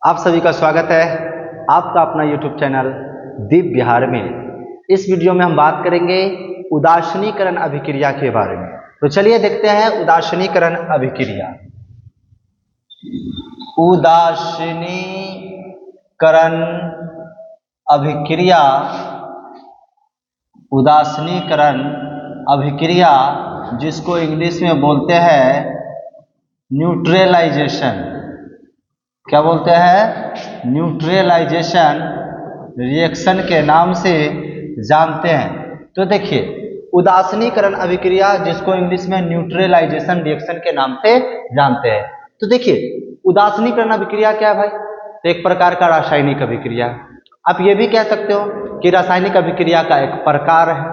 आप सभी का स्वागत है आपका अपना YouTube चैनल दीप बिहार में। इस वीडियो में हम बात करेंगे उदासीनीकरण अभिक्रिया के बारे में। तो चलिए देखते हैं उदासीनीकरण अभिक्रिया। उदासीनीकरण अभिक्रिया उदासीनीकरण अभिक्रिया जिसको इंग्लिश में बोलते हैं न्यूट्रलाइजेशन। क्या बोलते हैं? न्यूट्रलाइजेशन रिएक्शन के नाम से जानते हैं। तो देखिए, उदासीनीकरण अभिक्रिया जिसको इंग्लिश में न्यूट्रलाइजेशन रिएक्शन के नाम से जानते हैं। तो देखिए, उदासीनीकरण अभिक्रिया क्या है भाई? तो एक प्रकार का रासायनिक अभिक्रिया। आप ये भी कह सकते हो कि रासायनिक अभिक्रिया का एक प्रकार है।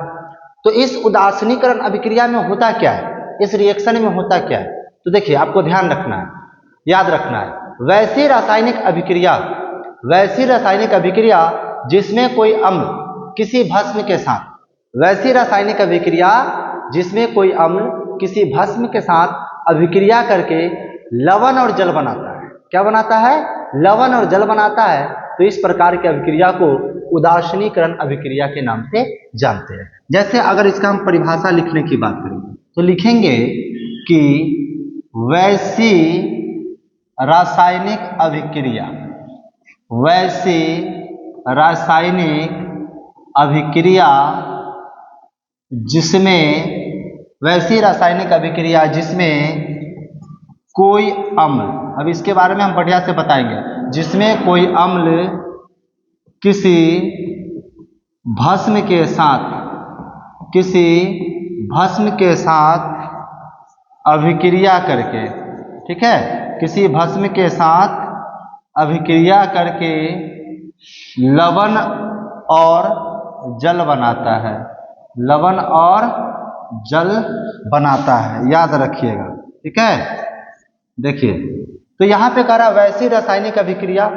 तो इस उदासीनीकरण अभिक्रिया में होता क्या है, इस रिएक्शन में होता क्या है? तो देखिए, आपको ध्यान रखना है, याद रखना है, वैसी रासायनिक अभिक्रिया जिसमें कोई अम्ल किसी भस्म के साथ, वैसी रासायनिक अभिक्रिया जिसमें कोई अम्ल किसी भस्म के साथ अभिक्रिया करके लवण और जल बनाता है। क्या बनाता है? लवण और जल बनाता है। तो इस प्रकार की अभिक्रिया को उदासीनीकरण अभिक्रिया के नाम से जानते हैं। जैसे अगर इसका हम परिभाषा लिखने की बात करें तो लिखेंगे कि वैसी रासायनिक अभिक्रिया, वैसी रासायनिक अभिक्रिया जिसमें, वैसी रासायनिक अभिक्रिया जिसमें कोई अम्ल, अब इसके बारे में हम बढ़िया से बताएंगे, जिसमें कोई अम्ल किसी भस्म के साथ अभिक्रिया करके, ठीक है, किसी भस्म के साथ अभिक्रिया करके लवण और जल बनाता है, लवण और जल बनाता है, याद रखिएगा, ठीक है। देखिए, तो यहां पे कह रहा है वैसी रासायनिक अभिक्रिया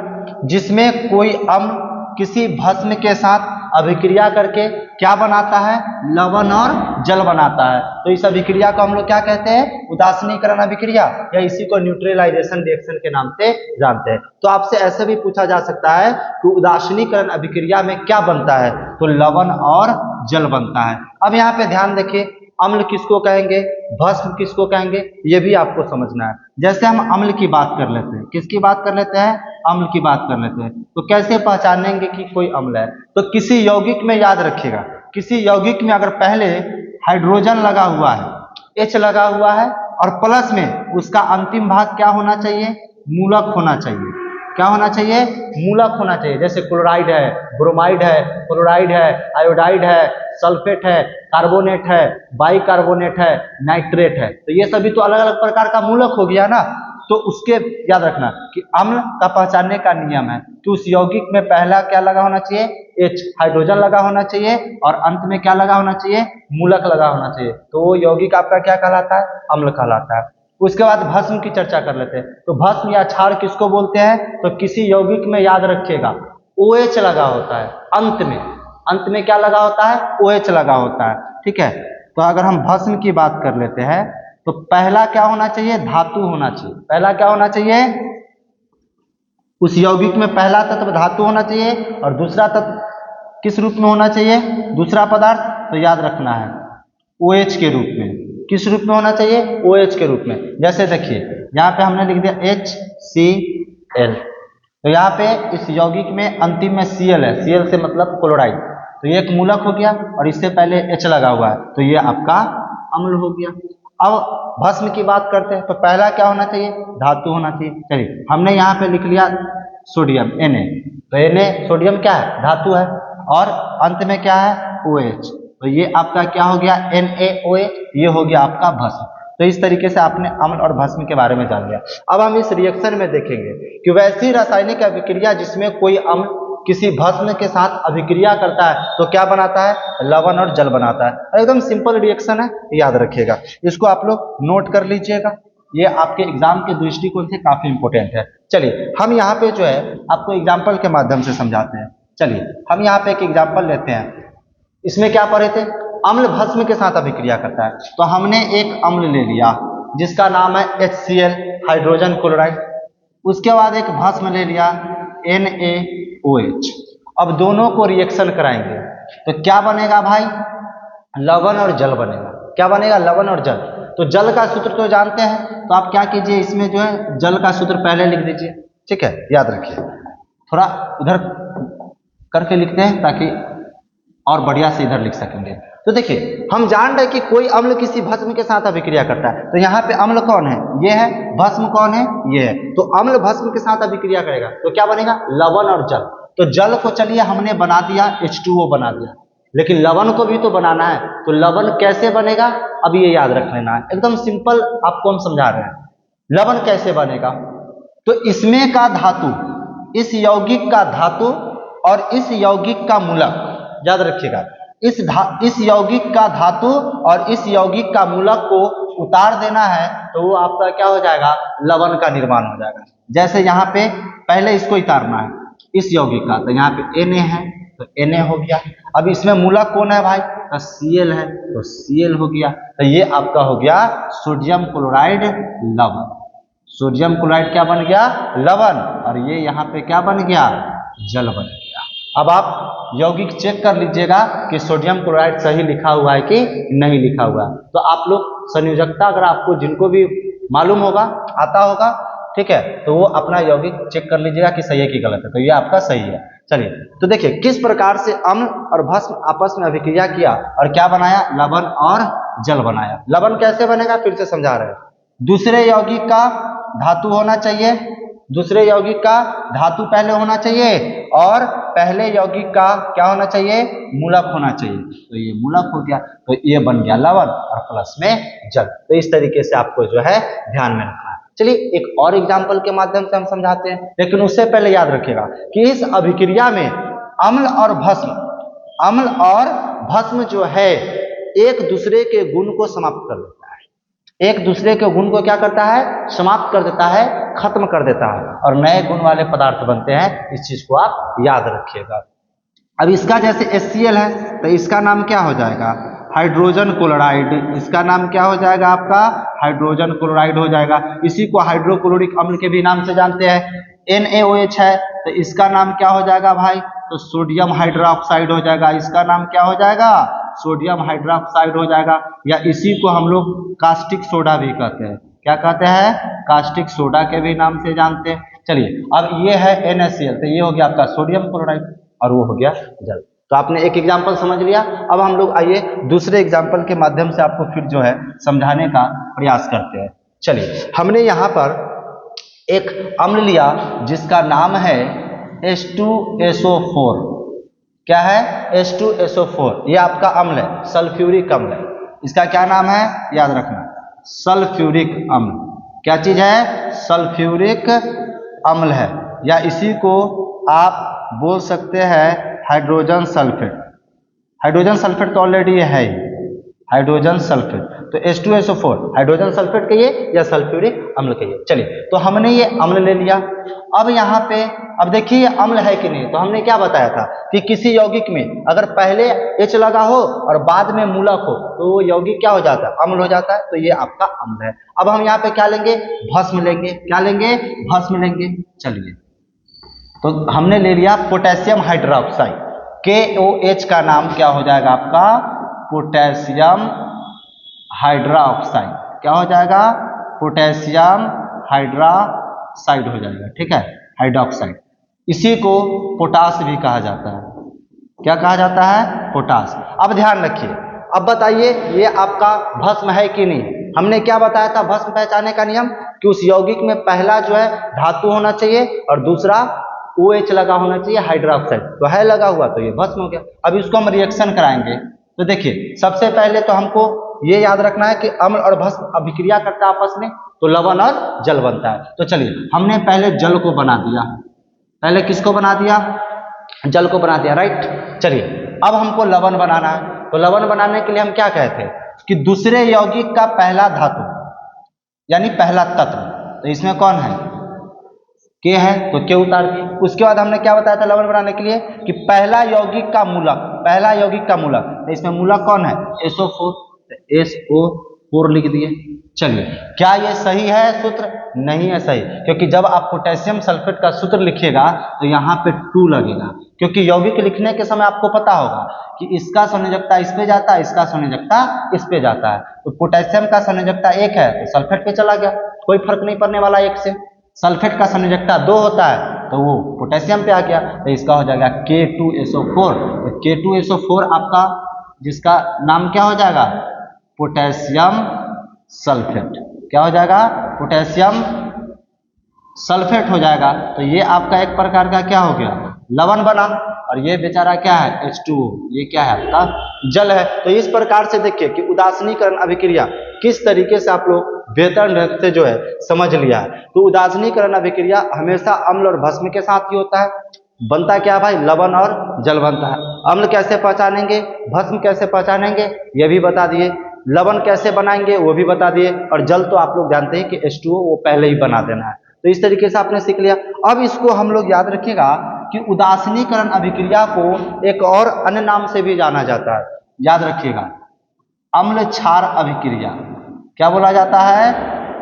जिसमें कोई अम्ल किसी भस्म के साथ अभिक्रिया करके क्या बनाता है? लवण और जल बनाता है। तो इस अभिक्रिया को हम लोग क्या कहते हैं? उदासीनीकरण अभिक्रिया, या इसी को न्यूट्रलाइजेशन रिएक्शन के नाम से जानते हैं। तो आपसे ऐसे भी पूछा जा सकता है कि उदासीनीकरण अभिक्रिया में क्या बनता है? तो लवण और जल बनता है। अब यहाँ पे ध्यान देखिए, अम्ल किसको कहेंगे, भस्म किसको कहेंगे, ये भी आपको समझना है। जैसे हम अम्ल की बात कर लेते हैं, किसकी बात कर लेते हैं? अम्ल की बात कर लेते हैं। तो कैसे पहचानेंगे कि कोई अम्ल है? तो किसी यौगिक में, याद रखिएगा, किसी यौगिक में अगर पहले हाइड्रोजन लगा हुआ है, H लगा हुआ है, और प्लस में उसका अंतिम भाग क्या होना चाहिए? मूलक होना चाहिए। क्या होना चाहिए? मूलक होना चाहिए। जैसे क्लोराइड है, ब्रोमाइड है, क्लोराइड है, आयोडाइड है, सल्फेट है, कार्बोनेट है, बाइकार्बोनेट है, नाइट्रेट है। तो ये सभी तो अलग अलग प्रकार का मूलक हो गया ना। तो उसके याद रखना कि अम्ल का पहचानने का नियम है कि उस यौगिक में पहला क्या लगा होना चाहिए? H, हाइड्रोजन लगा होना चाहिए, और अंत में क्या लगा होना चाहिए? मूलक लगा होना चाहिए। तो वो यौगिक आपका क्या कहलाता है? अम्ल कहलाता है। उसके बाद भस्म की चर्चा कर लेते हैं। तो भस्म या क्षार किसको बोलते हैं? तो किसी यौगिक में, याद रखिएगा, OH लगा होता है अंत में क्या लगा होता है? OH लगा होता है, ठीक है। तो अगर हम भस्म की बात कर लेते हैं तो पहला क्या होना चाहिए? धातु होना चाहिए। पहला क्या होना चाहिए? उस यौगिक में पहला तत्व धातु होना चाहिए, और दूसरा तत्व किस रूप में होना चाहिए? दूसरा पदार्थ, तो याद रखना है OH के रूप में। किस रूप में होना चाहिए? OH के रूप में। जैसे देखिए, यहाँ पे हमने लिख दिया HCl, तो यहाँ पे इस यौगिक में अंतिम में Cl है, Cl से मतलब क्लोराइड, तो ये एक मूलक हो गया, और इससे पहले H लगा हुआ है, तो ये आपका अम्ल हो गया। अब भस्म की बात करते हैं, तो पहला क्या होना चाहिए? धातु होना चाहिए। चलिए, हमने यहाँ पे लिख लिया सोडियम, Na, तो Na सोडियम क्या है? धातु है, और अंत में क्या है? OH, तो ये आपका क्या हो गया? NaOH, ये हो गया आपका भस्म। तो इस तरीके से आपने अम्ल और भस्म के बारे में जान लिया। अब हम इस रिएक्शन में देखेंगे कि वैसी रासायनिक अभिक्रिया जिसमें कोई अम्ल किसी भस्म के साथ अभिक्रिया करता है तो क्या बनाता है? लवण और जल बनाता है। एकदम सिंपल रिएक्शन है, याद रखिएगा। इसको आप लोग नोट कर लीजिएगा, ये आपके एग्जाम के दृष्टिकोण से काफी इंपॉर्टेंट है। चलिए, हम यहाँ पे जो है आपको एग्जाम्पल के माध्यम से समझाते हैं। चलिए, हम यहाँ पे एक एग्जाम्पल लेते हैं। इसमें क्या पढ़े थे? अम्ल भस्म के साथ अभिक्रिया करता है। तो हमने एक अम्ल ले लिया जिसका नाम है HCl, हाइड्रोजन क्लोराइड, उसके बाद एक भस्म ले लिया NaOH। अब दोनों को रिएक्शन कराएंगे तो क्या बनेगा भाई, लवण और जल बनेगा। क्या बनेगा, लवण और जल। तो जल का सूत्र तो जानते हैं, तो आप क्या कीजिए, इसमें जो है जल का सूत्र पहले लिख दीजिए, ठीक है, याद रखिए। थोड़ा इधर करके लिखते हैं ताकि और बढ़िया से इधर लिख सकेंगे। तो देखिए हम जान रहे हैं कि कोई अम्ल किसी भस्म के साथ अभिक्रिया करता है, तो यहाँ पे अम्ल कौन है, ये है, भस्म कौन है, ये है। तो अम्ल भस्म के साथ अभिक्रिया करेगा तो क्या बनेगा, लवण और जल। तो जल को चलिए हमने बना दिया, H2O बना दिया, लेकिन लवण को भी तो बनाना है। तो लवण कैसे बनेगा, अब ये याद रख लेना है, एकदम सिंपल आपको हम समझा रहे हैं। लवण कैसे बनेगा, तो इसमें का धातु, इस यौगिक का धातु और इस यौगिक का मूलक, याद रखिएगा, इस यौगिक का धातु और इस यौगिक का मूलक को उतार देना है तो वो आपका क्या हो जाएगा, लवण का निर्माण हो जाएगा। जैसे यहाँ पे पहले इसको उतारना है इस यौगिक का, तो यहाँ पे Na है तो Na हो गया। अब इसमें मूलक कौन है भाई, तो Cl है तो Cl हो गया। तो ये आपका हो गया सोडियम क्लोराइड लवण। सोडियम क्लोराइड क्या बन गया, लवण, और ये यहाँ पे क्या बन गया, जल बन गया। अब आप यौगिक चेक कर लीजिएगा कि सोडियम क्लोराइड सही लिखा हुआ है कि नहीं लिखा हुआ है। तो आप लोग संयोजकता अगर आपको जिनको भी मालूम होगा, आता होगा, ठीक है, तो वो अपना यौगिक चेक कर लीजिएगा कि सही है कि गलत है। तो ये आपका सही है। चलिए तो देखिए किस प्रकार से अम्ल और भस्म आपस में अभिक्रिया किया और क्या बनाया, लवण और जल बनाया। लवण कैसे बनेगा फिर से समझा रहे हैं, दूसरे यौगिक का धातु होना चाहिए, दूसरे यौगिक का धातु पहले होना चाहिए और पहले यौगिक का क्या होना चाहिए, मूलक होना चाहिए। तो ये मूलक हो गया, तो ये बन गया लवण और प्लस में जल। तो इस तरीके से आपको जो है ध्यान में रखना है। चलिए एक और एग्जाम्पल के माध्यम से हम समझाते हैं, लेकिन उससे पहले याद रखिएगा कि इस अभिक्रिया में अम्ल और भस्म जो है एक दूसरे के गुण को समाप्त कर देता है। एक दूसरे के गुण को क्या करता है, समाप्त कर देता है, खत्म कर देता है, और नए गुण वाले पदार्थ बनते हैं। इस चीज को आप याद रखिएगा। अब इसका जैसे HCl है तो इसका नाम क्या हो जाएगा, हाइड्रोजन क्लोराइड। इसका नाम क्या हो जाएगा आपका, हाइड्रोजन क्लोराइड हो जाएगा। इसी को हाइड्रोक्लोरिक अम्ल के भी नाम से जानते हैं। NaOH है तो इसका नाम क्या हो जाएगा भाई, तो सोडियम हाइड्रोक्साइड हो जाएगा। इसका नाम क्या हो जाएगा, सोडियम हाइड्रोक्साइड हो जाएगा। या इसी को हम लोग कास्टिक सोडा भी कहते हैं। क्या कहते हैं, कास्टिक सोडा के भी नाम से जानते हैं। चलिए अब ये है NaCl, तो ये हो गया आपका सोडियम क्लोराइड और वो हो गया जल। तो आपने एक एग्जाम्पल समझ लिया। अब हम लोग आइए दूसरे एग्जाम्पल के माध्यम से आपको फिर जो है समझाने का प्रयास करते हैं। चलिए हमने यहाँ पर एक अम्ल लिया जिसका नाम है H2SO4। क्या है, H2SO4। ये आपका अम्ल है, सल्फ्यूरिक अम्ल है। इसका क्या नाम है, याद रखना, सल्फ्यूरिक अम्ल। क्या चीज है, सल्फ्यूरिक अम्ल है, या इसी को आप बोल सकते हैं हाइड्रोजन सल्फेट। हाइड्रोजन सल्फेट तो ऑलरेडी है ही, हाइड्रोजन सल्फेट। तो H2SO4 हाइड्रोजन सल्फेट कहिए या सल्फ्यूरिक अम्ल कहिए। चलिए तो हमने ये अम्ल ले लिया। अब यहाँ पे अब देखिए ये अम्ल है कि नहीं, तो हमने क्या बताया था कि किसी यौगिक में अगर पहले H लगा हो और बाद में मूलक हो तो वो यौगिक क्या हो जाता है, अम्ल हो जाता है। तो ये आपका अम्ल है। अब हम यहाँ पे क्या लेंगे, भस्म लेंगे। क्या लेंगे, भस्म लेंगे। चलिए तो हमने ले लिया पोटेशियम हाइड्रोक्साइड, KOH का नाम क्या हो जाएगा आपका, पोटेशियम हाइड्रोक्साइड। क्या हो जाएगा, पोटेशियम हाइड्रोक्साइड हो जाएगा, ठीक है, हाइड्रोक्साइड। इसी को पोटास भी कहा जाता है। क्या कहा जाता है, पोटास। अब ध्यान रखिए, अब बताइए ये आपका भस्म है कि नहीं। हमने क्या बताया था भस्म पहचाने का नियम, कि उस यौगिक में पहला जो है धातु होना चाहिए और दूसरा OH लगा होना चाहिए, हाइड्रोक्साइड। तो है लगा हुआ तो ये भस्म हो गया। अब इसको हम रिएक्शन कराएंगे। तो देखिए सबसे पहले तो हमको ये याद रखना है कि अम्ल और भस्म अभिक्रिया करता है आपस में, तो लवण और जल बनता है। तो चलिए हमने पहले जल को बना दिया, पहले किसको बना दिया, जल को बना दिया, राइट। चलिए अब हमको लवण बनाना है। तो लवण बनाने के लिए हम क्या कहते हैं कि दूसरे यौगिक का पहला धातु यानी पहला तत्व, तो इसमें कौन है, के है, तो के उतार दिए। उसके बाद हमने क्या बताया था लवण बनाने के लिए कि पहला यौगिक का मूलक, पहला यौगिक का मूलक, तो इसमें मूलक कौन है, SO4, SO 4 लिख दिए। चलिए, क्या ये सही है सूत्र? नहीं है सही, क्योंकि जब आप पोटेशियम सल्फेट का सूत्र लिखिएगा तो यहाँ पे 2 लगेगा, क्योंकि यौगिक लिखने के समय आपको पता होगा कि इसका संयोजकता इस पे जाता है, इसका संयोजकता इस पे जाता है। तो पोटेशियम का संयोजकता 1 है तो सल्फेट पे चला गया, कोई फर्क नहीं पड़ने वाला 1 से। सल्फेट का संयोजकता 2 होता है तो वो पोटेशियम पे आ गया, तो इसका हो जाएगा K2SO4। तो K2SO4 आपका जिसका नाम क्या हो जाएगा? Potassium sulphate. क्या हो जाएगा? पोटेशियम सल्फेट हो जाएगा। तो ये आपका एक प्रकार का क्या हो गया? लवण बना। और ये बेचारा क्या है? H2O। ये क्या है? आपका जल है। तो इस प्रकार से देखिए कि उदासीनीकरण अभिक्रिया किस तरीके से आप लोग बेहतर ढंग से जो है समझ लिया है। तो उदासीनीकरण अभिक्रिया हमेशा अम्ल और भस्म के साथ ही होता है। बनता क्या भाई? लवण और जल बनता है। अम्ल कैसे पहचानेंगे, भस्म कैसे पहचानेंगे, ये भी बता दिए। लवण कैसे बनाएंगे वो भी बता दिए। और जल तो आप लोग जानते हैं कि H2O वो पहले ही बना देना है। तो इस तरीके से आपने सीख लिया। अब इसको हम लोग याद रखिएगा कि उदासीनीकरण अभिक्रिया को एक और अन्य नाम से भी जाना जाता है। याद रखिएगा, अम्ल क्षार अभिक्रिया। क्या बोला जाता है?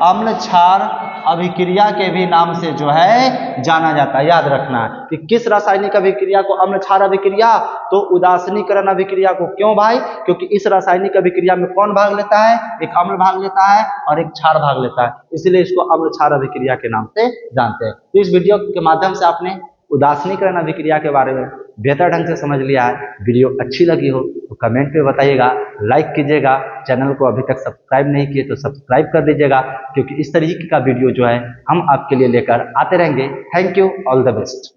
अम्ल क्षार अभिक्रिया के भी नाम से जो है जाना जाता है। याद रखना है कि किस रासायनिक अभिक्रिया को अम्ल क्षार अभिक्रिया, तो उदासीनीकरण अभिक्रिया को। क्यों भाई? क्योंकि इस रासायनिक अभिक्रिया में कौन भाग लेता है? एक अम्ल भाग लेता है और एक क्षार भाग लेता है, इसलिए इसको अम्ल क्षार अभिक्रिया के नाम से जानते हैं। तो इस वीडियो के माध्यम से आपने उदासीनीकरण अभिक्रिया के बारे में बेहतर ढंग से समझ लिया है। वीडियो अच्छी लगी हो तो कमेंट पे बताइएगा, लाइक कीजिएगा। चैनल को अभी तक सब्सक्राइब नहीं किए तो सब्सक्राइब कर दीजिएगा, क्योंकि इस तरीके का वीडियो जो है हम आपके लिए लेकर आते रहेंगे। Thank you, all the best.